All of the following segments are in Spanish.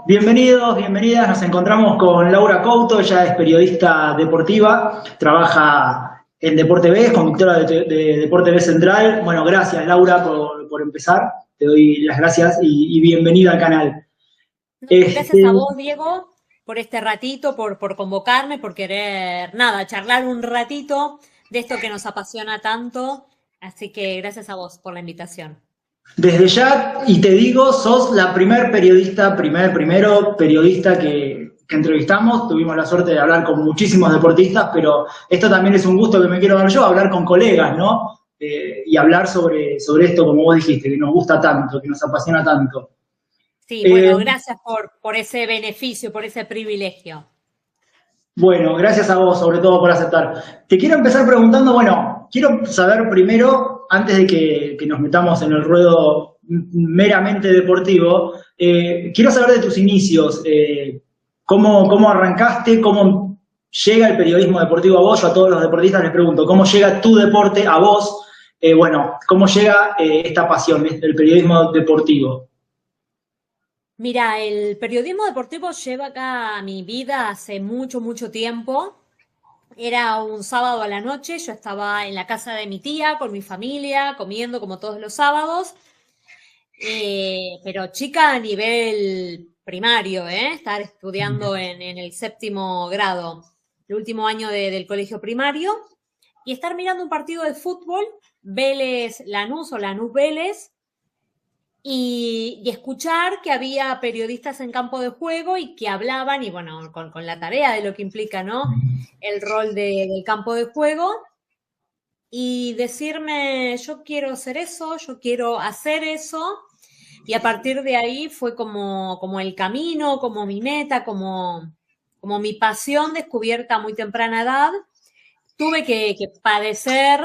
Bienvenidos, bienvenidas. Nos encontramos con Laura Couto, ella es periodista deportiva, trabaja en Deporte B, es conductora de Deporte B Central. Bueno, gracias Laura por empezar, te doy las gracias y bienvenida al canal. No, Este, gracias a vos, Diego, por este ratito, por convocarme, por querer, nada, charlar un ratito de esto que nos apasiona tanto. Así que gracias a vos por la invitación. Desde ya, y te digo, sos la primero periodista que entrevistamos. Tuvimos la suerte de hablar con muchísimos deportistas, pero esto también es un gusto que me quiero dar yo, hablar con colegas, ¿no? Y hablar sobre esto, como vos dijiste, que nos gusta tanto, que nos apasiona tanto. Sí, Eh, bueno, gracias por ese beneficio, por ese privilegio. bueno, gracias a vos, sobre todo, por aceptar. Te quiero empezar preguntando, bueno, quiero saber primero, antes de que nos metamos en el ruedo meramente deportivo, quiero saber de tus inicios, cómo arrancaste, cómo llega el periodismo deportivo a vos. Yo a todos los deportistas les pregunto, ¿cómo llega tu deporte a vos? Bueno, ¿cómo llega esta pasión, el periodismo deportivo? Mira, el periodismo deportivo lleva acá a mi vida hace mucho, mucho tiempo. Era un sábado a la noche, yo estaba en la casa de mi tía con mi familia, comiendo como todos los sábados. Pero chica a nivel primario, ¿eh? Estar estudiando en el séptimo grado, el último año del colegio primario, y estar mirando un partido de fútbol, Vélez Lanús o Lanús Vélez, y escuchar que había periodistas en campo de juego y que hablaban, y bueno, con la tarea de lo que implica, ¿no? El rol del campo de juego, y decirme, yo quiero hacer eso, yo quiero hacer eso. Y a partir de ahí fue como el camino, como mi meta, como mi pasión descubierta a muy temprana edad. Tuve que padecer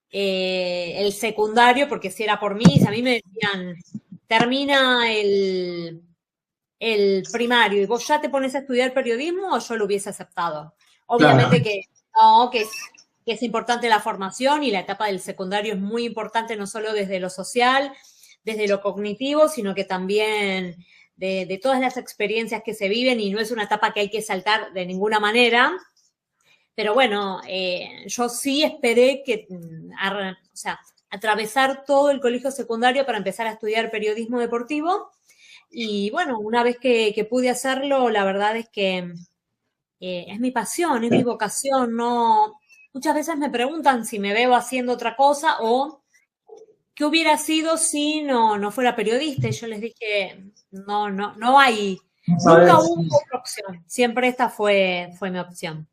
el secundario, porque si era por mí, si a mí me decían, termina el primario y vos ya te pones a estudiar periodismo, o yo lo hubiese aceptado. Claro. Obviamente que no, que es importante la formación, y la etapa del secundario es muy importante, no solo desde lo social, desde lo cognitivo, sino que también de todas las experiencias que se viven, y no es una etapa que hay que saltar de ninguna manera. Pero bueno, yo sí esperé o sea, atravesar todo el colegio secundario para empezar a estudiar periodismo deportivo. Y bueno, una vez que pude hacerlo, la verdad es que es mi pasión, es mi vocación. No, muchas veces me preguntan si me veo haciendo otra cosa o qué hubiera sido si no fuera periodista. Y yo les dije, no hay, No nunca sabes. hubo otra opción. Siempre esta fue mi opción.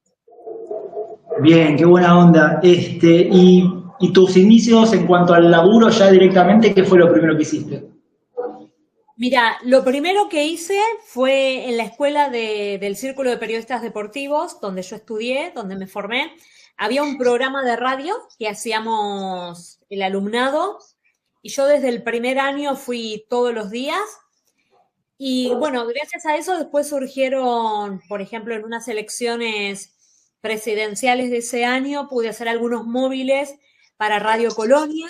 Bien, qué buena onda. Y tus inicios en cuanto al laburo ya directamente, ¿qué fue lo primero que hiciste? Mira, lo primero que hice fue en la escuela del Círculo de Periodistas Deportivos, donde yo estudié, donde me formé. Había un programa de radio que hacíamos el alumnado, y yo desde el primer año fui todos los días. Y bueno, gracias a eso después surgieron, por ejemplo, en unas elecciones presidenciales de ese año, pude hacer algunos móviles para Radio Colonia.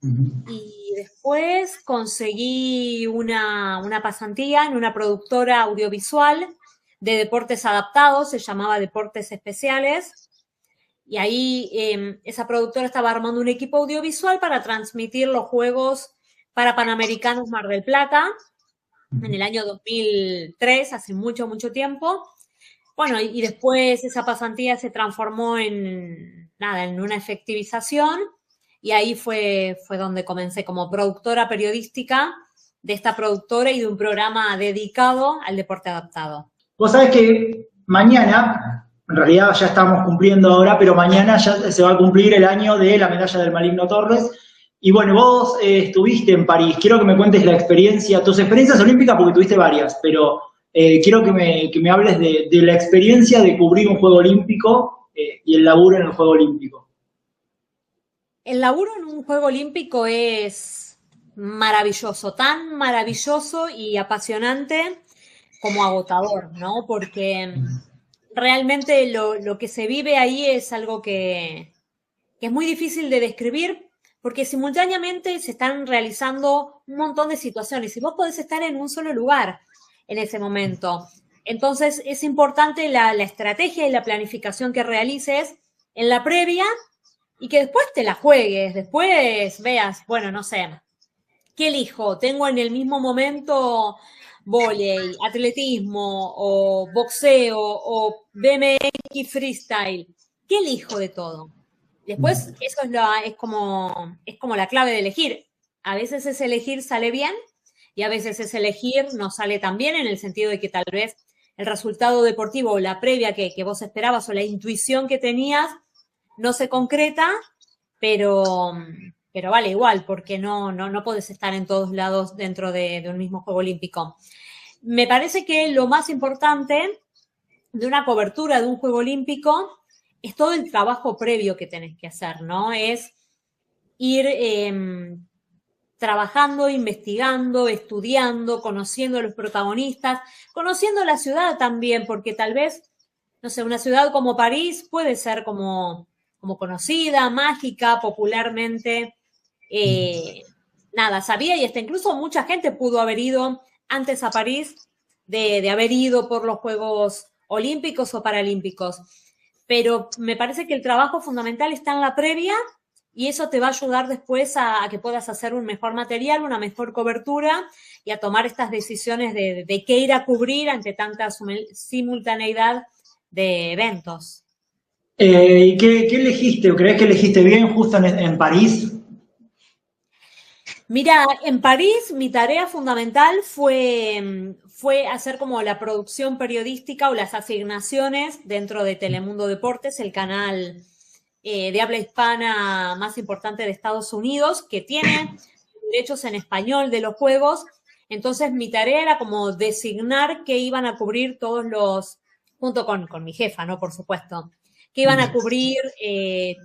Y después conseguí una pasantía en una productora audiovisual de deportes adaptados, se llamaba Deportes Especiales, y ahí esa productora estaba armando un equipo audiovisual para transmitir los Juegos para Panamericanos Mar del Plata en el año 2003, hace mucho, mucho tiempo. Bueno, y después esa pasantía se transformó en una efectivización, y ahí fue donde comencé como productora periodística de esta productora y de un programa dedicado al deporte adaptado. Vos sabés que mañana, en realidad ya estamos cumpliendo ahora, pero mañana ya se va a cumplir el año de la medalla del Maligno Torres. Y bueno, vos estuviste en París. Quiero que me cuentes la experiencia, tus experiencias olímpicas, porque tuviste varias, pero quiero que me hables de la experiencia de cubrir un Juego Olímpico y el laburo en el Juego Olímpico. El laburo en un Juego Olímpico es maravilloso, tan maravilloso y apasionante como agotador, ¿no? Porque realmente lo que se vive ahí es algo que es muy difícil de describir, porque simultáneamente se están realizando un montón de situaciones y vos podés estar en un solo lugar. en ese momento. Entonces, es importante la estrategia y la planificación que realices en la previa y que después te la juegues, después veas, bueno, no sé, ¿qué elijo? Tengo en el mismo momento vóley, atletismo o boxeo o BMX freestyle. ¿Qué elijo de todo? Después, eso es como la clave de elegir. A veces ese elegir sale bien y a veces ese elegir no sale tan bien en el sentido de que tal vez el resultado deportivo o la previa que vos esperabas o la intuición que tenías no se concreta, pero vale igual, porque no podés estar en todos lados dentro de un mismo Juego Olímpico. Me parece que lo más importante de una cobertura de un Juego Olímpico es todo el trabajo previo que tenés que hacer, ¿no? Es ir trabajando, investigando, estudiando, conociendo a los protagonistas, conociendo la ciudad también, porque tal vez, no sé, una ciudad como París puede ser como conocida, mágica, popularmente, nada, sabía y hasta incluso mucha gente pudo haber ido antes a París de haber ido por los Juegos Olímpicos o Paralímpicos. Pero me parece que el trabajo fundamental está en la previa y eso te va a ayudar después a que puedas hacer un mejor material, una mejor cobertura y a tomar estas decisiones de qué ir a cubrir ante tanta simultaneidad de eventos. ¿Y qué elegiste? ¿O crees que elegiste bien justo en París? Mira, en París mi tarea fundamental fue hacer como la producción periodística o las asignaciones dentro de Telemundo Deportes, el canal de habla hispana más importante de Estados Unidos, que tiene derechos en español de los Juegos. Entonces mi tarea era como designar que iban a cubrir todos los, junto con mi jefa, ¿no? Por supuesto, que iban a cubrir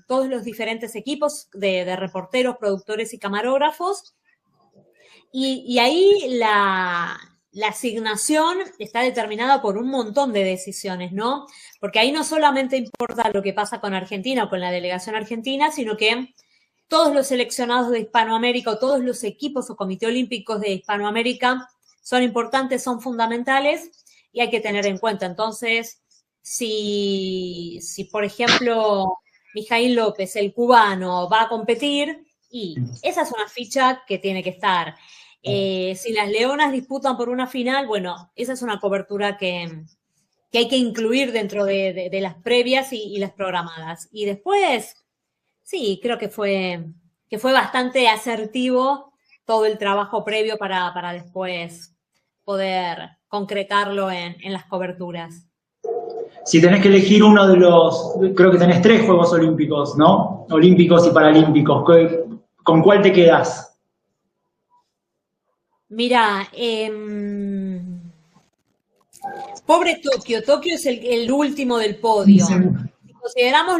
todos los diferentes equipos de reporteros, productores y camarógrafos. Y ahí la asignación está determinada por un montón de decisiones, ¿no? Porque ahí no solamente importa lo que pasa con Argentina o con la delegación argentina, sino que todos los seleccionados de Hispanoamérica o todos los equipos o comités olímpicos de Hispanoamérica son importantes, son fundamentales y hay que tener en cuenta. Entonces, si por ejemplo, Mijaíl López, el cubano, va a competir, y esa es una ficha que tiene que estar. Si las Leonas disputan por una final, bueno, esa es una cobertura que hay que incluir dentro de las previas y las programadas. Y después, sí, creo que fue bastante asertivo todo el trabajo previo para después poder concretarlo en las coberturas. Si tenés que elegir uno de los, creo que tenés 3 Juegos Olímpicos, ¿no? Olímpicos y Paralímpicos. ¿Con cuál te quedás? Mira, pobre Tokio. Tokio es el último del podio. Si consideramos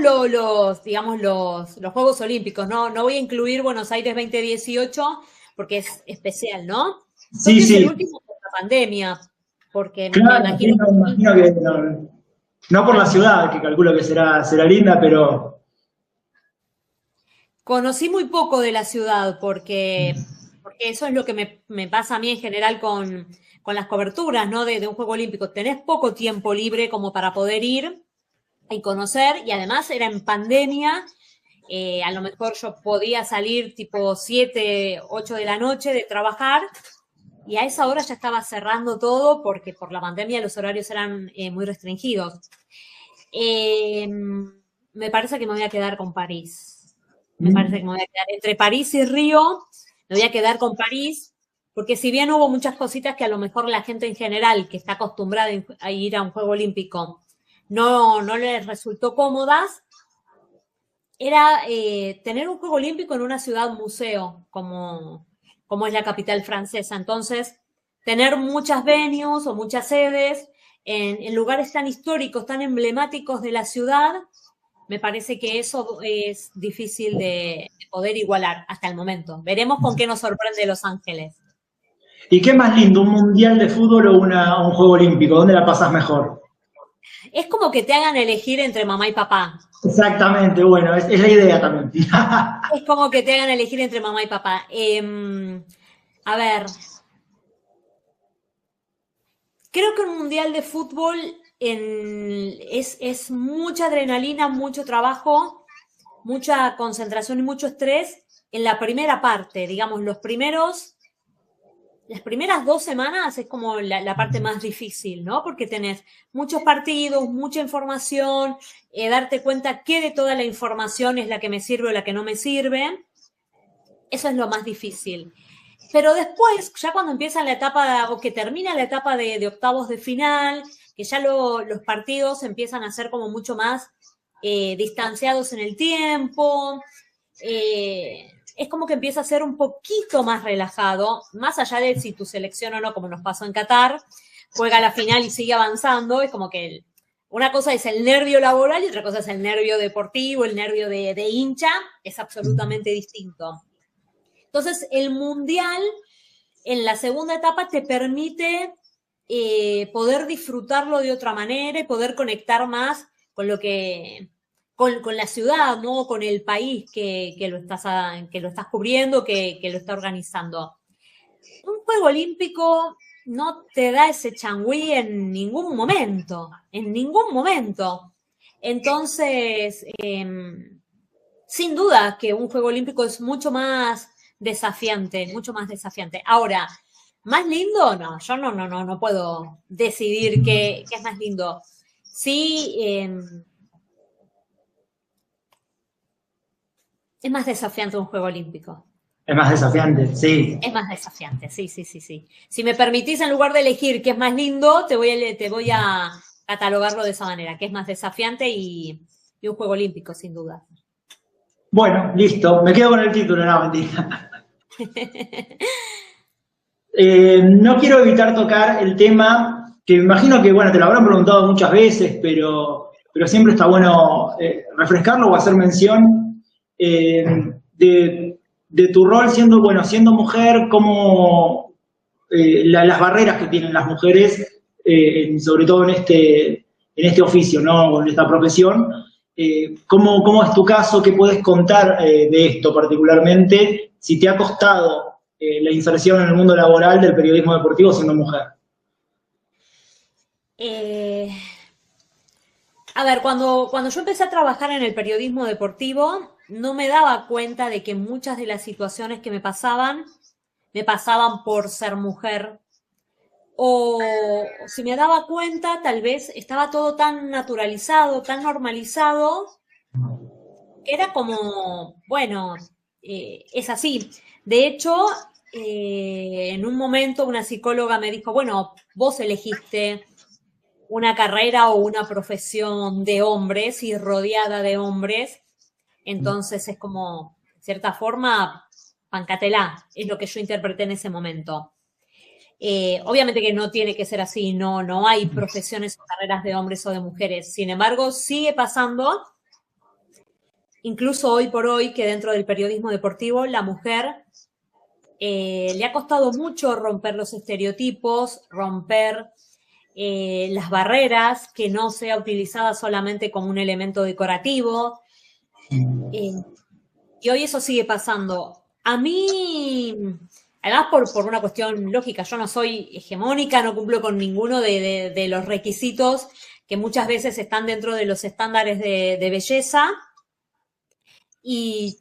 digamos, los Juegos Olímpicos, ¿no? No voy a incluir Buenos Aires 2018 porque es especial, ¿no? Sí, Tokio sí. es el último por la pandemia, porque claro, me imagino, me imagino que no por la ciudad, que calculo que será linda, pero... Conocí muy poco de la ciudad porque eso es lo que me pasa a mí en general con las coberturas, ¿no? De un Juego Olímpico. Tenés poco tiempo libre como para poder ir y conocer, y además era en pandemia. A lo mejor yo podía salir tipo 7, 8 de la noche de trabajar y a esa hora ya estaba cerrando todo porque por la pandemia los horarios eran muy restringidos. Me parece que me voy a quedar con París. Me parece que me voy a quedar entre París y Río, me voy a quedar con París, porque si bien hubo muchas cositas que a lo mejor la gente en general, que está acostumbrada a ir a un Juego Olímpico, no les resultó cómodas, era tener un Juego Olímpico en una ciudad museo, como es la capital francesa. Entonces, tener muchas venues o muchas sedes en lugares tan históricos, tan emblemáticos de la ciudad, me parece que eso es difícil de poder igualar hasta el momento. Veremos con qué nos sorprende Los Ángeles. ¿Y qué más lindo, un mundial de fútbol o un Juego Olímpico? ¿Dónde la pasás mejor? Es como que te hagan elegir entre mamá y papá. Exactamente, bueno, es la idea también. Es como que te hagan elegir entre mamá y papá. A ver. Creo que un mundial de fútbol es mucha adrenalina, mucho trabajo, mucha concentración y mucho estrés en la primera parte, digamos, las primeras 2 semanas es como la parte más difícil, ¿no? Porque tenés muchos partidos, mucha información, darte cuenta qué de toda la información es la que me sirve o la que no me sirve. Eso es lo más difícil. Pero después, ya cuando empieza la etapa, o que termina la etapa de octavos de final, que ya los partidos empiezan a ser como mucho más distanciados en el tiempo, es como que empieza a ser un poquito más relajado, más allá de si tu selección o no, como nos pasó en Qatar, juega la final y sigue avanzando, es como que una cosa es el nervio laboral y otra cosa es el nervio deportivo, el nervio de hincha, es absolutamente distinto. Entonces, el mundial en la segunda etapa te permite poder disfrutarlo de otra manera y poder conectar más con lo que, con la ciudad, ¿no? Con el país que lo estás cubriendo, que lo está organizando. Un juego olímpico no te da ese changüí en ningún momento, en ningún momento. Entonces, sin duda que un juego olímpico es mucho más desafiante, mucho más desafiante. Ahora, ¿más lindo? No, yo no puedo decidir qué es más lindo. Sí, es más desafiante un juego olímpico. Es más desafiante, sí. Es más desafiante, sí. Si me permitís, en lugar de elegir qué es más lindo, te voy a catalogarlo de esa manera, que es más desafiante y un juego olímpico, sin duda. Bueno, listo. Me quedo con el título, no, mentira. No quiero evitar tocar el tema, que me imagino que, bueno, te lo habrán preguntado muchas veces, pero siempre está bueno refrescarlo o hacer mención de tu rol siendo, bueno, siendo mujer, como las barreras que tienen las mujeres, sobre todo en este oficio, ¿no? En esta profesión. ¿Cómo es tu caso? ¿Qué puedes contar de esto particularmente? Si te ha costado la inserción en el mundo laboral del periodismo deportivo siendo mujer. A ver, cuando yo empecé a trabajar en el periodismo deportivo, no me daba cuenta de que muchas de las situaciones que me pasaban por ser mujer. O si me daba cuenta, tal vez estaba todo tan naturalizado, tan normalizado, que era como, bueno, es así. De hecho, en un momento una psicóloga me dijo, bueno, vos elegiste una carrera o una profesión de hombres y rodeada de hombres, entonces es como, de cierta forma, pancatela, es lo que yo interpreté en ese momento. Obviamente que no tiene que ser así, no hay profesiones o carreras de hombres o de mujeres. Sin embargo, sigue pasando, incluso hoy por hoy, que dentro del periodismo deportivo la mujer le ha costado mucho romper los estereotipos, romper las barreras, que no sea utilizada solamente como un elemento decorativo. Y hoy eso sigue pasando. A mí, además por una cuestión lógica, yo no soy hegemónica, no cumplo con ninguno de los requisitos que muchas veces están dentro de los estándares de belleza. Y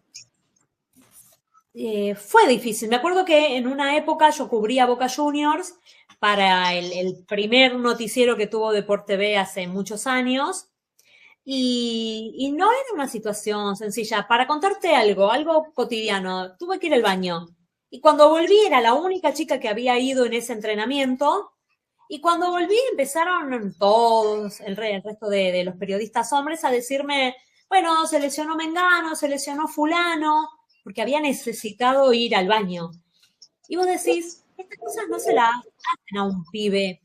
fue difícil. Me acuerdo que en una época yo cubría Boca Juniors para el primer noticiero que tuvo Deport TV hace muchos años. Y no era una situación sencilla. Para contarte algo cotidiano, tuve que ir al baño. Y cuando volví era la única chica que había ido en ese entrenamiento. Y cuando volví empezaron todos, el resto de los periodistas hombres a decirme, bueno, se lesionó Mengano, se lesionó fulano, porque había necesitado ir al baño. Y vos decís, estas cosas no se las hacen a un pibe.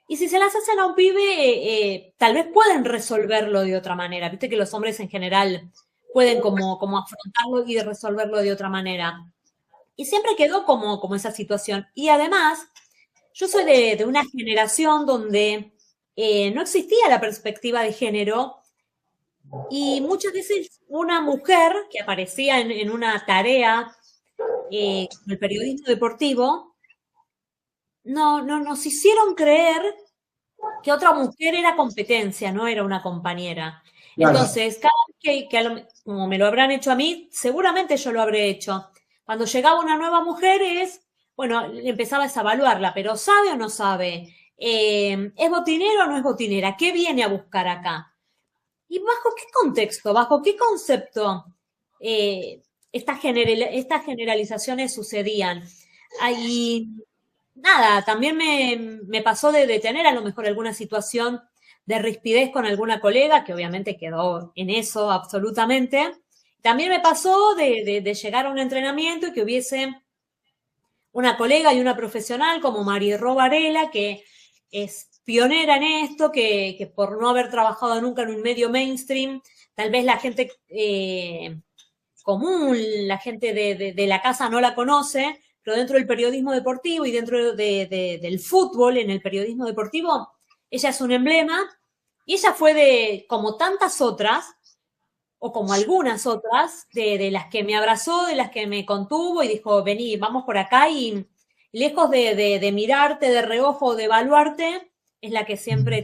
Y si se las hacen a un pibe, tal vez pueden resolverlo de otra manera. Viste que los hombres en general pueden como afrontarlo y resolverlo de otra manera. Y siempre quedó como esa situación. Y además, yo soy de una generación donde no existía la perspectiva de género y muchas veces una mujer que aparecía en una tarea el periodismo deportivo, no nos hicieron creer que otra mujer era competencia, no era una compañera. Claro. Entonces, cada vez como me lo habrán hecho a mí, seguramente yo lo habré hecho. Cuando llegaba una nueva mujer bueno, empezabas a evaluarla, pero ¿sabe o no sabe? ¿Es botinera o no es botinera? ¿Qué viene a buscar acá? ¿Y bajo qué contexto, bajo qué concepto estas generalizaciones sucedían? Ahí, nada, también me pasó de tener a lo mejor alguna situación de rispidez con alguna colega, que obviamente quedó en eso absolutamente. También me pasó de llegar a un entrenamiento y que hubiese una colega y una profesional como Mariró Varela, que es pionera en esto, que por no haber trabajado nunca en un medio mainstream, tal vez la gente común, la gente de la casa no la conoce, pero dentro del periodismo deportivo y dentro del fútbol, en el periodismo deportivo, ella es un emblema y ella fue como tantas otras, o como algunas otras, de las que me abrazó, de las que me contuvo y dijo, vení, vamos por acá y lejos de mirarte de reojo, de evaluarte, es la que siempre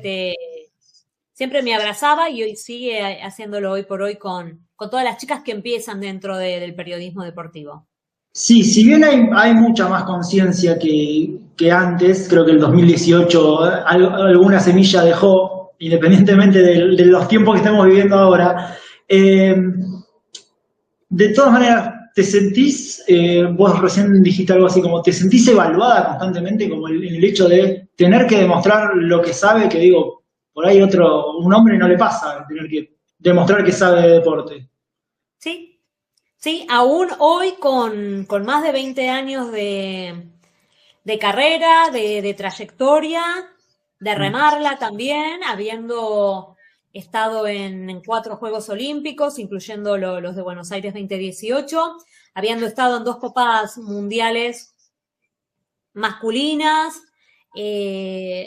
me abrazaba y hoy sigue haciéndolo hoy por hoy con todas las chicas que empiezan dentro del periodismo deportivo. Sí, si bien hay mucha más conciencia que antes, creo que el 2018 alguna semilla dejó, independientemente de los tiempos que estamos viviendo ahora. De todas maneras, ¿te sentís, vos recién dijiste algo así como, ¿te sentís evaluada constantemente como el hecho de tener que demostrar lo que sabe? Que digo, por ahí un hombre no le pasa tener que demostrar que sabe de deporte. Sí, sí, aún hoy con más de 20 años de carrera, de trayectoria, de remarla también, habiendo estado en 4 Juegos Olímpicos, incluyendo los de Buenos Aires 2018, habiendo estado en 2 Copas Mundiales masculinas,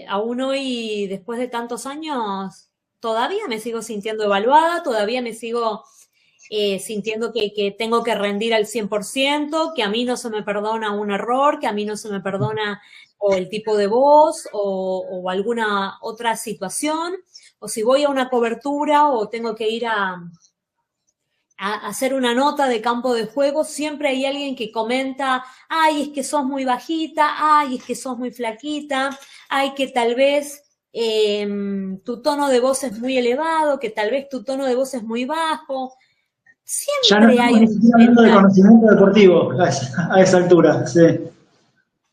aún hoy, después de tantos años, todavía me sigo sintiendo evaluada, todavía me sigo sintiendo que tengo que rendir al 100%, que a mí no se me perdona un error, que a mí no se me perdona o el tipo de voz o alguna otra situación, o si voy a una cobertura o tengo que ir a hacer una nota de campo de juego, siempre hay alguien que comenta, ay, es que sos muy bajita, ay, es que sos muy flaquita, ay, que tal vez tu tono de voz es muy elevado, que tal vez tu tono de voz es muy bajo. Ya no Siempre estamos hay ni un siquiera hablando de comentario. conocimiento deportivo a esa altura, sí.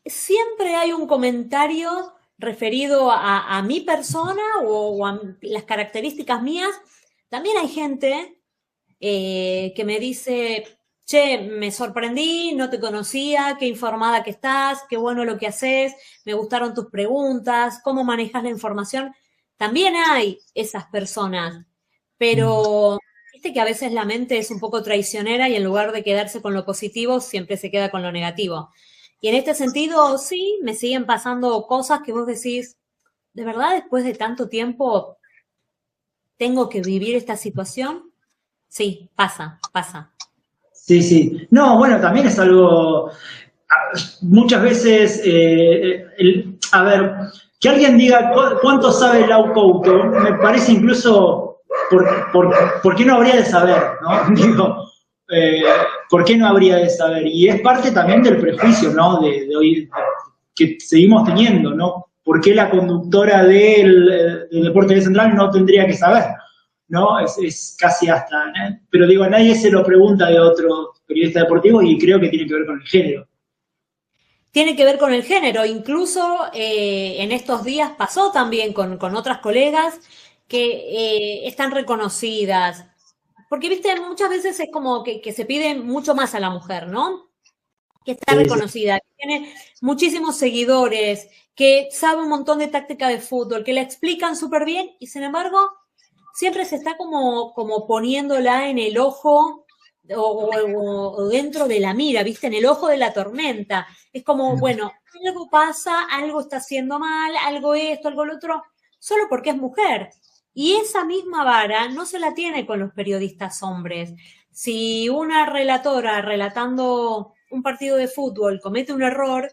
Siempre hay un comentario referido a mi persona o a las características mías. También hay gente que me dice, che, me sorprendí, no te conocía, qué informada que estás, qué bueno lo que haces, me gustaron tus preguntas, cómo manejas la información. También hay esas personas, pero viste que a veces la mente es un poco traicionera y en lugar de quedarse con lo positivo, siempre se queda con lo negativo. Y en este sentido, sí, me siguen pasando cosas que vos decís, ¿de verdad después de tanto tiempo tengo que vivir esta situación? Sí, pasa, pasa. Sí, sí. No, bueno, también es algo, muchas veces, a ver, que alguien diga cuánto sabe Lau Couto, me parece incluso, ¿por qué no habría de saber? ¿No? Digo, eh, ¿por qué no habría de saber? Y es parte también del prejuicio, ¿no? De hoy, que seguimos teniendo, ¿no? ¿Por qué la conductora del Deporte de Central no tendría que saber? ¿No? Es casi hasta, ¿eh? Pero digo, nadie se lo pregunta de otro periodista deportivo y creo que tiene que ver con el género. Tiene que ver con el género, incluso en estos días pasó también con otras colegas que están reconocidas, porque viste, muchas veces es como que se pide mucho más a la mujer, ¿no? Que está Sí, sí. reconocida, que tiene muchísimos seguidores, que sabe un montón de táctica de fútbol, que la explican súper bien y sin embargo siempre se está como poniéndola en el ojo o dentro de la mira, ¿viste? En el ojo de la tormenta. Es como, bueno, algo pasa, algo está haciendo mal, algo esto, algo lo otro, solo porque es mujer. Y esa misma vara no se la tiene con los periodistas hombres. Si una relatora relatando un partido de fútbol comete un error,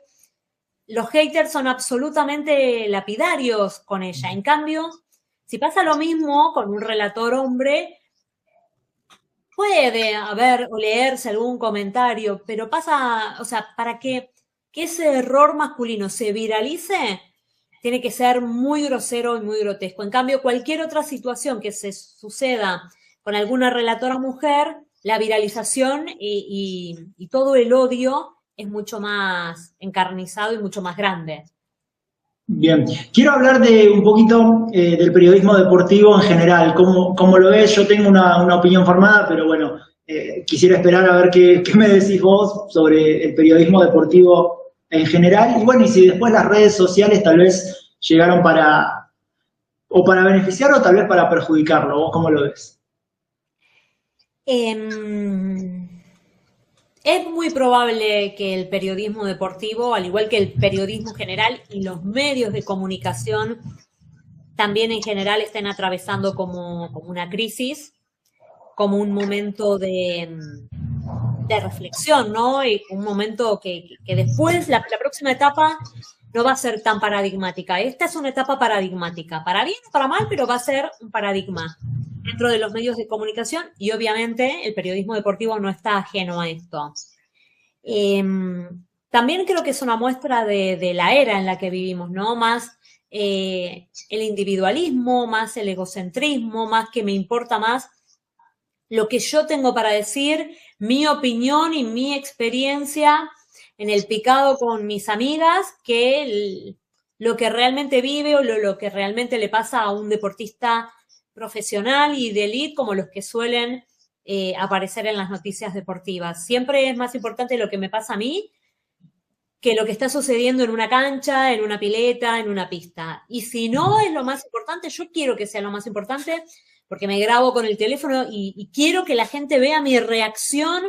los haters son absolutamente lapidarios con ella. En cambio, si pasa lo mismo con un relator hombre, puede haber o leerse algún comentario, pero pasa, o sea, para que ese error masculino se viralice, tiene que ser muy grosero y muy grotesco. En cambio, cualquier otra situación que se suceda con alguna relatora mujer, la viralización y todo el odio es mucho más encarnizado y mucho más grande. Bien, quiero hablar de un poquito del periodismo deportivo en general, cómo lo ves. Yo tengo una opinión formada, pero bueno, quisiera esperar a ver qué me decís vos sobre el periodismo deportivo en general. Y bueno, y si después las redes sociales tal vez llegaron para beneficiarlo o tal vez para perjudicarlo. ¿Vos cómo lo ves? Es muy probable que el periodismo deportivo, al igual que el periodismo general y los medios de comunicación, también en general estén atravesando como una crisis, como un momento de reflexión, ¿no? Y un momento que después, la próxima etapa no va a ser tan paradigmática. Esta es una etapa paradigmática, para bien o para mal, pero va a ser un paradigma dentro de los medios de comunicación y obviamente el periodismo deportivo no está ajeno a esto. También creo que es una muestra de la era en la que vivimos, ¿no? Más el individualismo, más el egocentrismo, más que me importa más lo que yo tengo para decir, mi opinión y mi experiencia en el picado con mis amigas, que lo que realmente vive o lo que realmente le pasa a un deportista profesional y de élite como los que suelen aparecer en las noticias deportivas. Siempre es más importante lo que me pasa a mí que lo que está sucediendo en una cancha, en una pileta, en una pista. Y si no es lo más importante, yo quiero que sea lo más importante porque me grabo con el teléfono y quiero que la gente vea mi reacción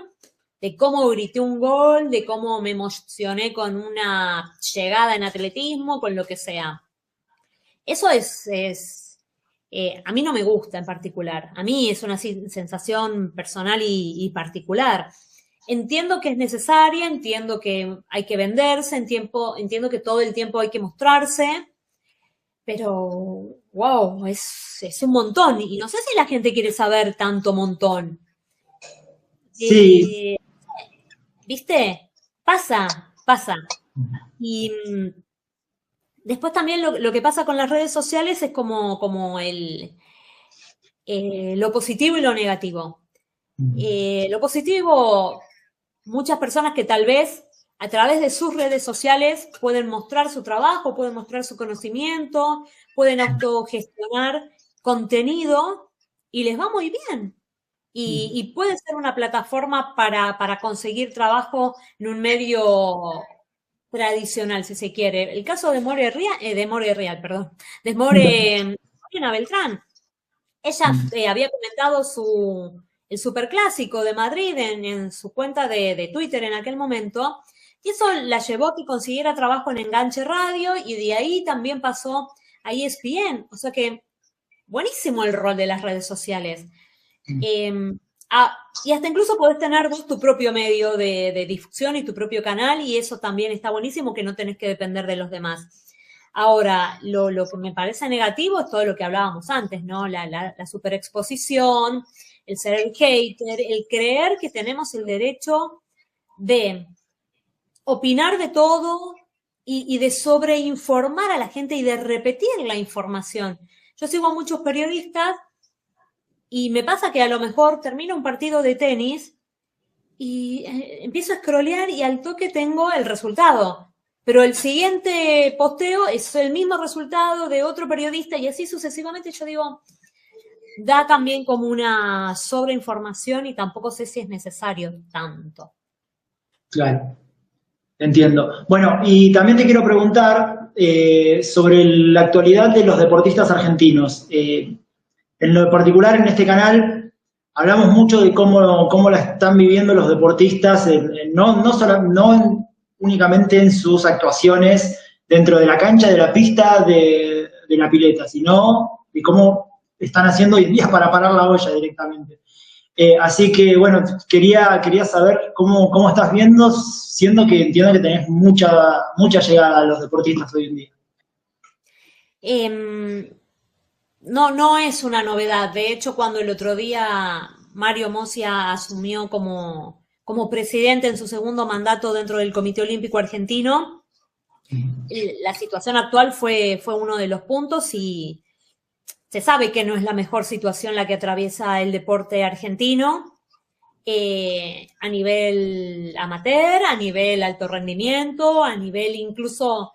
de cómo grité un gol, de cómo me emocioné con una llegada en atletismo, con lo que sea. Eso a mí no me gusta en particular. A mí es una sensación personal y particular. Entiendo que es necesaria, entiendo que hay que venderse, entiendo que todo el tiempo hay que mostrarse, pero wow, es un montón. Y no sé si la gente quiere saber tanto montón. Sí. ¿Viste? Pasa. Y después también lo que pasa con las redes sociales es como lo positivo y lo negativo. Lo positivo, muchas personas que tal vez a través de sus redes sociales pueden mostrar su trabajo, pueden mostrar su conocimiento, pueden autogestionar contenido y les va muy bien. Y puede ser una plataforma para conseguir trabajo en un medio tradicional, si se quiere. El caso de More Morena Beltrán. Ella había comentado el Superclásico de Madrid en su cuenta de Twitter en aquel momento, y eso la llevó a que consiguiera trabajo en Enganche Radio, y de ahí también pasó a ESPN. O sea que buenísimo el rol de las redes sociales. Y hasta incluso podés tener vos tu propio medio de difusión y tu propio canal, y eso también está buenísimo, que no tenés que depender de los demás. Ahora, lo que me parece negativo es todo lo que hablábamos antes, ¿no? La superexposición, el ser el hater, el creer que tenemos el derecho de opinar de todo y de sobreinformar a la gente y de repetir la información. Yo sigo a muchos periodistas y me pasa que a lo mejor termino un partido de tenis y empiezo a scrollear y al toque tengo el resultado. Pero el siguiente posteo es el mismo resultado de otro periodista y así sucesivamente. Yo digo, da también como una sobreinformación y tampoco sé si es necesario tanto. Claro, entiendo. Bueno, y también te quiero preguntar sobre la actualidad de los deportistas argentinos. En lo particular, en este canal, hablamos mucho de cómo la están viviendo los deportistas, no únicamente en sus actuaciones dentro de la cancha, de la pista, de la pileta, sino de cómo están haciendo hoy en día para parar la olla directamente. Así que, bueno, quería saber cómo estás viendo, siendo que entiendo que tenés mucha llegada a los deportistas hoy en día. Em, no, no es una novedad. De hecho, cuando el otro día Mario Mosia asumió como presidente en su segundo mandato dentro del Comité Olímpico Argentino, la situación actual fue uno de los puntos y se sabe que no es la mejor situación la que atraviesa el deporte argentino, a nivel amateur, a nivel alto rendimiento, a nivel incluso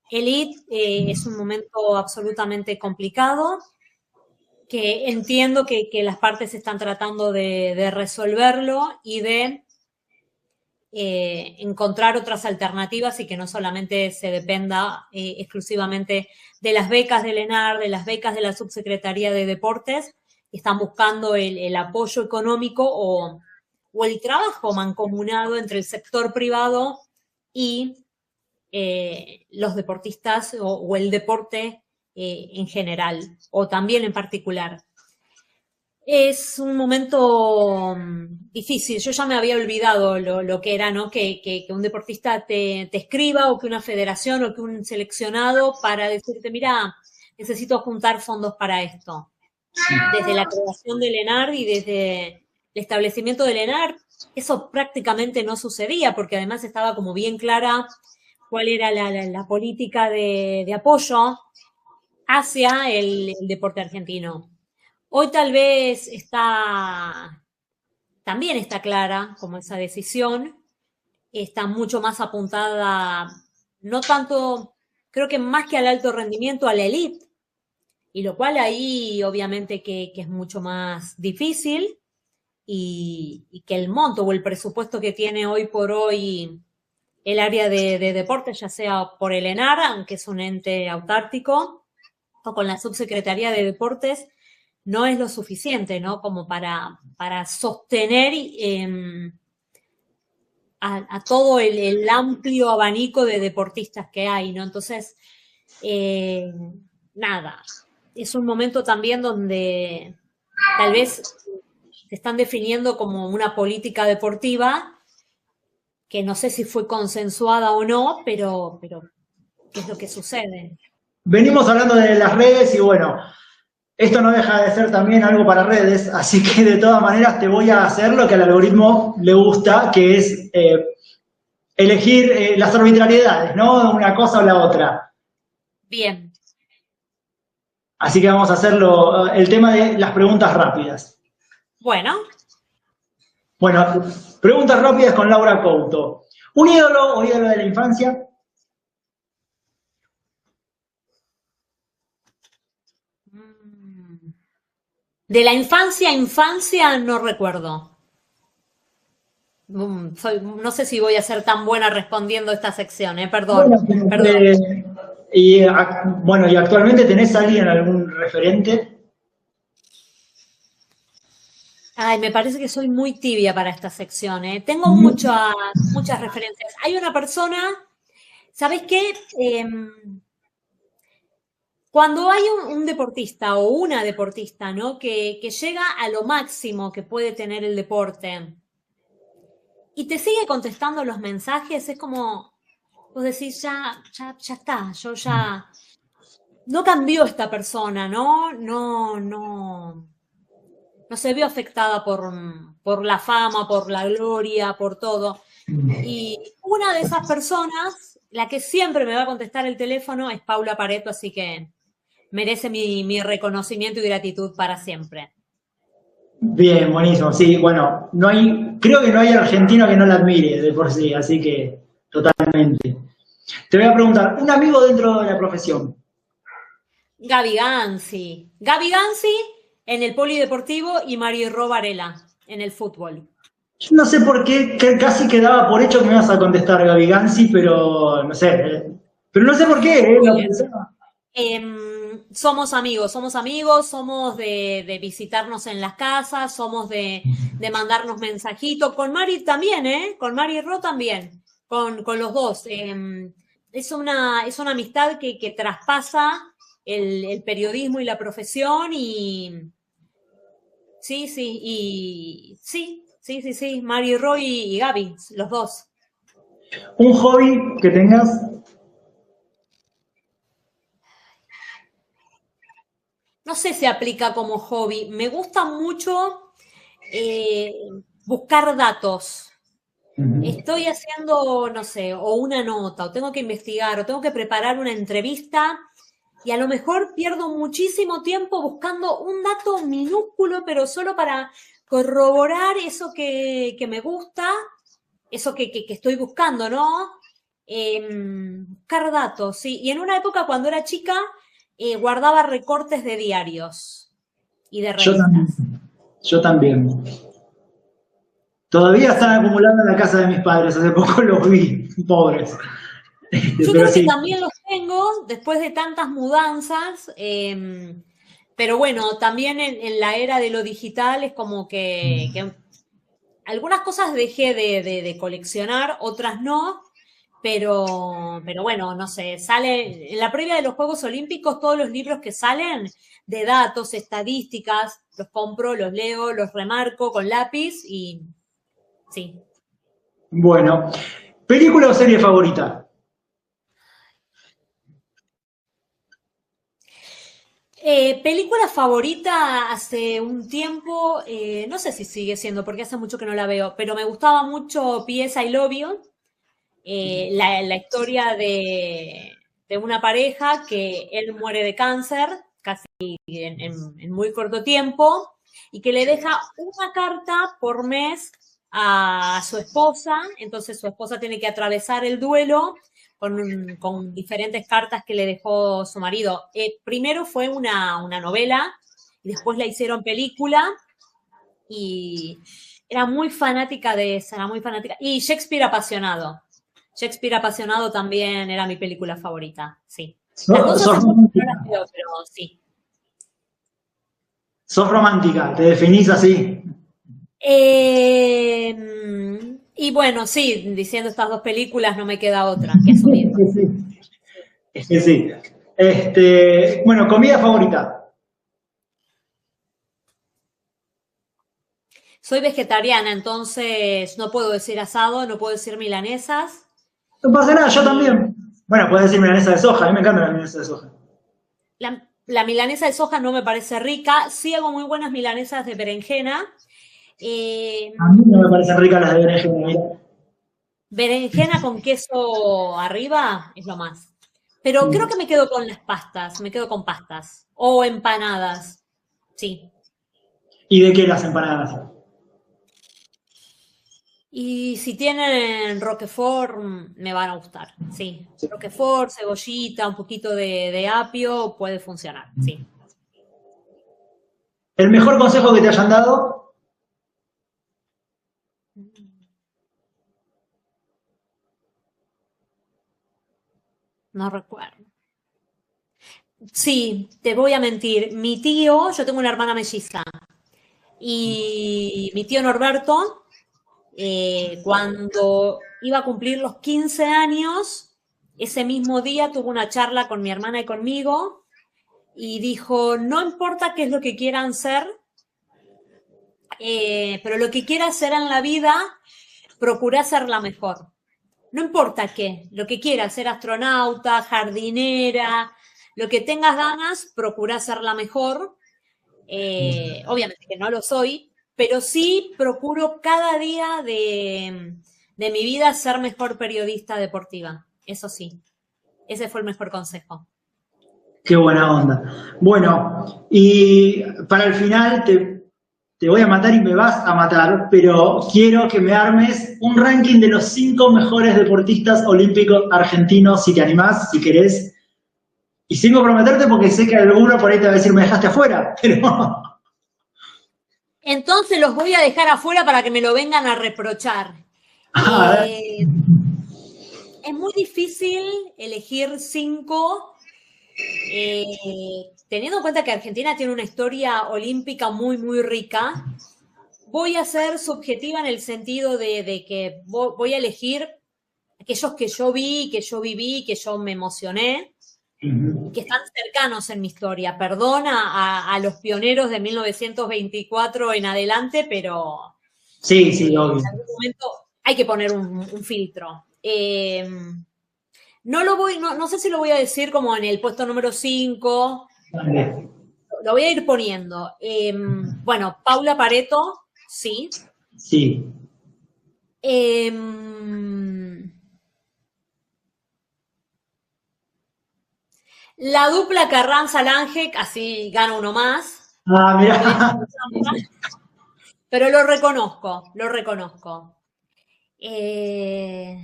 elite, es un momento absolutamente complicado que entiendo que las partes están tratando de resolverlo y de encontrar otras alternativas y que no solamente se dependa exclusivamente de las becas del ENAR, de las becas de la Subsecretaría de Deportes, están buscando el apoyo económico o el trabajo mancomunado entre el sector privado y los deportistas o el deporte en general o también en particular. Es un momento difícil. Yo ya me había olvidado lo que era, ¿no? Que un deportista te escriba o que una federación o que un seleccionado para decirte, mira, necesito juntar fondos para esto. Desde la creación del ENAR y desde el establecimiento del ENAR, eso prácticamente no sucedía porque además estaba como bien clara cuál era la política de apoyo hacia el deporte argentino. Hoy tal vez también está clara como esa decisión, está mucho más apuntada, no tanto, creo que más que al alto rendimiento, a la elite, y lo cual ahí obviamente que es mucho más difícil y que el monto o el presupuesto que tiene hoy por hoy el área de deportes, ya sea por el ENAR, aunque es un ente autártico, o con la Subsecretaría de Deportes, no es lo suficiente, ¿no? Como para sostener a todo el amplio abanico de deportistas que hay, ¿no? Entonces, nada, es un momento también donde tal vez se están definiendo como una política deportiva que no sé si fue consensuada o no, pero ¿qué es lo que sucede? Venimos hablando de las redes y bueno, esto no deja de ser también algo para redes, así que de todas maneras te voy a hacer lo que al algoritmo le gusta, que es elegir las arbitrariedades, ¿no? Una cosa o la otra. Bien, Así que vamos a hacerlo, el tema de las preguntas rápidas. bueno. Bueno, preguntas rápidas con Laura Couto. ¿Un ídolo o ídolo de la infancia? De la infancia no recuerdo. No sé si voy a ser tan buena respondiendo esta sección, perdón, Bueno, perdón. bueno, ¿y actualmente tenés a alguien, algún referente? Ay, me parece que soy muy tibia para esta sección, Tengo muchas referencias. Hay una persona, ¿sabes qué? Cuando hay un deportista o una deportista, ¿no? Que llega a lo máximo que puede tener el deporte y te sigue contestando los mensajes, es como, vos decís, ya está, yo ya, no cambió esta persona, ¿no? No se vio afectada por la fama, por la gloria, por todo. Y una de esas personas, la que siempre me va a contestar el teléfono, es Paula Pareto, así que merece mi reconocimiento y gratitud para siempre. Bien, buenísimo. Sí, bueno, creo que no hay argentino que no la admire de por sí, así que totalmente. Te voy a preguntar, un amigo dentro de la profesión. Gaby Gansi. Gaby Gansi en el polideportivo y Mario Varela en el fútbol. Yo no sé por qué, que casi quedaba por hecho que me ibas a contestar Gaby Gansi, pero no sé. Pero no sé por qué, Muy lo bien. pensaba. Somos amigos, somos de visitarnos en las casas, somos de mandarnos mensajitos. Con Mari también, Con Mari Ro también, con los dos. Es una amistad que traspasa el periodismo y la profesión Sí, sí, y sí, Mari Roy y Gaby, los dos. Un hobby que tengas. No sé si aplica como hobby. Me gusta mucho eh, buscar datos. Ujú. Estoy haciendo, no sé, o una nota, o tengo que investigar, o tengo que preparar una entrevista, y a lo mejor pierdo muchísimo tiempo buscando un dato minúsculo, pero solo para corroborar eso que me gusta, eso que estoy buscando, ¿no? Buscar datos, sí. Y en una época, cuando era chica, guardaba recortes de diarios y de Yo también. revistas. Yo también. Todavía están Sí. acumulando en la casa de mis padres, hace poco los vi, pobres. Yo Pero creo que sí. también los tengo después de tantas mudanzas, pero bueno, también en la era de lo digital es como que algunas cosas dejé de coleccionar, otras no, pero bueno, no sé, sale, en la previa de los Juegos Olímpicos, todos los libros que salen de datos, estadísticas, los compro, los leo, los remarco con lápiz y sí. Bueno, ¿película o serie favorita? Película favorita hace un tiempo, no sé si sigue siendo, porque hace mucho que no la veo, pero me gustaba mucho P.S. I Love You, la historia de una pareja que él muere de cáncer, casi en muy corto tiempo, y que le deja una carta por mes a su esposa, entonces su esposa tiene que atravesar el duelo con diferentes cartas que le dejó su marido. Primero fue una novela, y después la hicieron película, y era muy fanática de esa, era muy fanática. Y Shakespeare apasionado. Shakespeare apasionado también era mi película favorita, sí. Las dos Sos hace mucho que no las romántica. veo, pero sí. Sos romántica, te definís así. Eh, y bueno, sí, diciendo estas dos películas no me queda otra que asumirlo. Sí, sí. Sí. Bueno, comida favorita. Soy vegetariana, entonces no puedo decir asado, no puedo decir milanesas. No pasa nada, yo Y también. Bueno, puedes decir milanesa de soja, a mí me encanta la milanesa de soja. la milanesa de soja no me parece rica. Sí hago muy buenas milanesas de berenjena. Eh, A mí no me parecen ricas las de berenjena, mira. Berenjena con queso arriba es lo más. Pero creo que me quedo con las pastas, me quedo con pastas. O empanadas, sí. ¿Y de qué las empanadas? Y si tienen Roquefort, me van a gustar, sí. Sí. Roquefort, cebollita, un poquito de apio, puede funcionar, sí. ¿El mejor consejo que te hayan dado? No recuerdo. Sí, te voy a mentir. Mi tío, yo tengo una hermana melliza, y mi tío Norberto, cuando iba a cumplir los 15 años, ese mismo día tuvo una charla con mi hermana y conmigo y dijo, no importa qué es lo que quieran ser, pero lo que quieras hacer en la vida, procura la mejor. No importa qué, lo que quieras, ser astronauta, jardinera, lo que tengas ganas, procura la mejor. Obviamente que no lo soy, pero sí procuro cada día de mi vida ser mejor periodista deportiva. Eso sí, ese fue el mejor consejo. Qué buena onda. Bueno, y para el final te voy a matar y me vas a matar, pero quiero que me armes un ranking de los 5 mejores deportistas olímpicos argentinos, si te animás, si querés. Y sin comprometerte porque sé que alguno por ahí te va a decir, me dejaste afuera, pero Entonces los voy a dejar afuera para que me lo vengan a reprochar. a ver, Eh, es muy difícil elegir cinco, teniendo en cuenta que Argentina tiene una historia olímpica muy, muy rica. Voy a ser subjetiva en el sentido de que voy a elegir aquellos que yo vi, que yo viví, que yo me emocioné. que están cercanos en mi historia. Perdona a los pioneros de 1924 en adelante, pero Sí, sí, en obvio. algún momento hay que poner un filtro. No sé si lo voy a decir como en el puesto número 5, Dale. lo voy a ir poniendo. Bueno, Paula Pareto, sí. Sí. La dupla Carranza-Lange, así gana uno más. Ah, No voy a mirá. hacer trampa, pero lo reconozco, lo reconozco. Está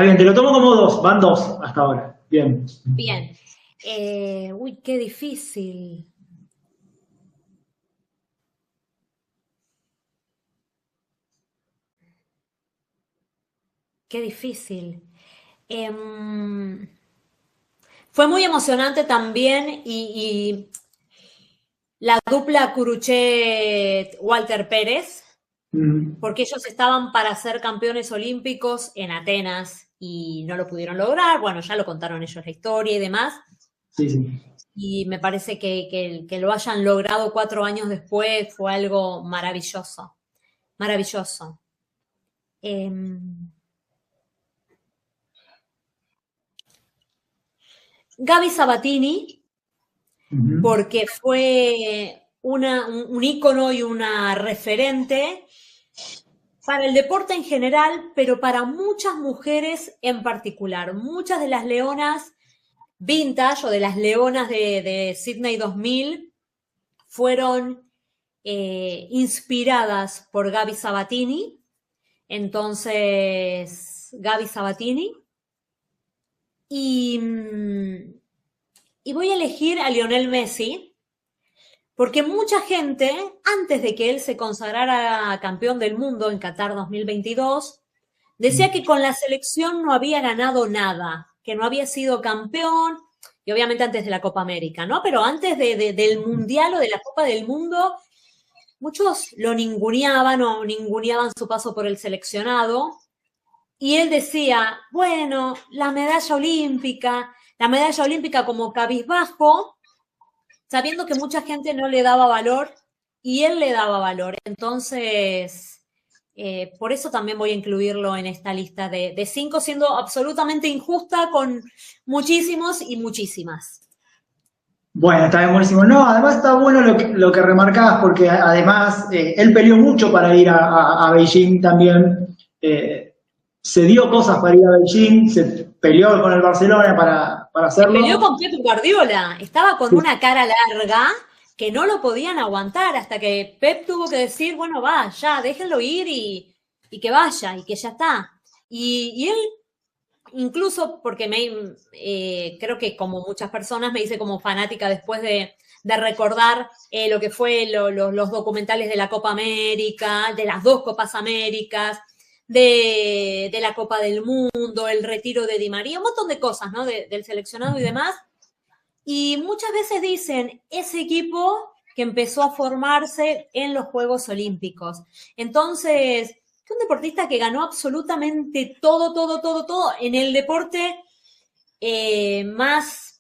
bien, te lo tomo como dos, van dos hasta ahora. Bien. Bien. Uy, qué difícil. Qué difícil. Fue muy emocionante también y la dupla Curuchet-Walter Pérez, Mm, porque ellos estaban para ser campeones olímpicos en Atenas y no lo pudieron lograr. Bueno, ya lo contaron ellos la historia y demás. sí, sí. Y me parece que lo hayan logrado 4 años después fue algo maravilloso. Maravilloso. Gaby Sabatini, Ujú. porque fue un ícono y una referente para el deporte en general, pero para muchas mujeres en particular. Muchas de las leonas vintage o de las leonas de Sydney 2000 fueron inspiradas por Gaby Sabatini. Entonces, Gaby Sabatini. Y, y voy a elegir a Lionel Messi, porque mucha gente, antes de que él se consagrara campeón del mundo en Qatar 2022, decía que con la selección no había ganado nada, que no había sido campeón, y obviamente antes de la Copa América, ¿no? Pero antes del Mundial o de la Copa del Mundo, muchos lo ninguneaban o ninguneaban su paso por el seleccionado, y él decía, bueno, la medalla olímpica como cabizbajo, sabiendo que mucha gente no le daba valor y él le daba valor. Entonces, por eso también voy a incluirlo en esta lista de 5, siendo absolutamente injusta con muchísimos y muchísimas. Bueno, está bien, buenísimo. No, además está bueno lo que remarcabas, porque además él peleó mucho para ir a Beijing también. Se dio cosas para ir a Beijing, se peleó con el Barcelona para Se peleó hacerlo. con Pep Guardiola, estaba con Sí, una cara larga que no lo podían aguantar hasta que Pep tuvo que decir, bueno, va, ya, déjenlo ir y que vaya y que ya está. Y él, incluso porque creo que como muchas personas me hice como fanática después de recordar lo que fue los documentales de la Copa América, de las dos Copas Américas, de la Copa del Mundo, el retiro de Di María, un montón de cosas, ¿no? Del seleccionado y demás. Y muchas veces dicen, ese equipo que empezó a formarse en los Juegos Olímpicos. Entonces, que un deportista que ganó absolutamente todo, todo, todo, todo en el deporte más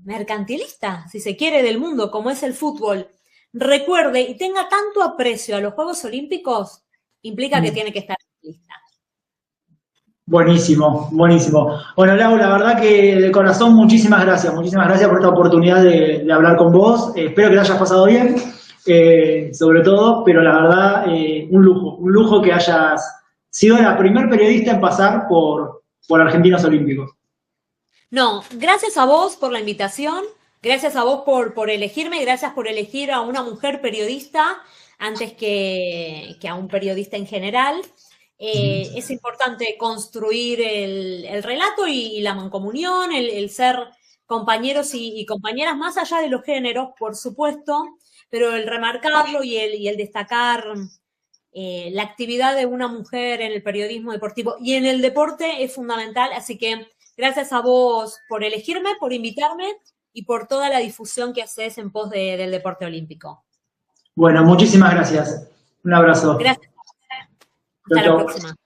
mercantilista, si se quiere, del mundo, como es el fútbol, recuerde y tenga tanto aprecio a los Juegos Olímpicos, implica que tiene que estar en la lista. buenísimo, buenísimo. Bueno, Lau, la verdad que de corazón muchísimas gracias por esta oportunidad de hablar con vos. Espero que la hayas pasado bien, sobre todo, pero la verdad, un lujo que hayas sido la primer periodista en pasar por Argentinos Olímpicos. No, gracias a vos por la invitación, gracias a vos por elegirme, gracias por elegir a una mujer periodista antes que a un periodista en general. Es importante construir el relato y la mancomunión, el ser compañeros y compañeras más allá de los géneros, por supuesto, pero el remarcarlo y el destacar la actividad de una mujer en el periodismo deportivo y en el deporte es fundamental, así que gracias a vos por elegirme, por invitarme y por toda la difusión que haces en pos del deporte olímpico. Bueno, muchísimas gracias. Un abrazo. Gracias. Chau, Hasta la chau. próxima.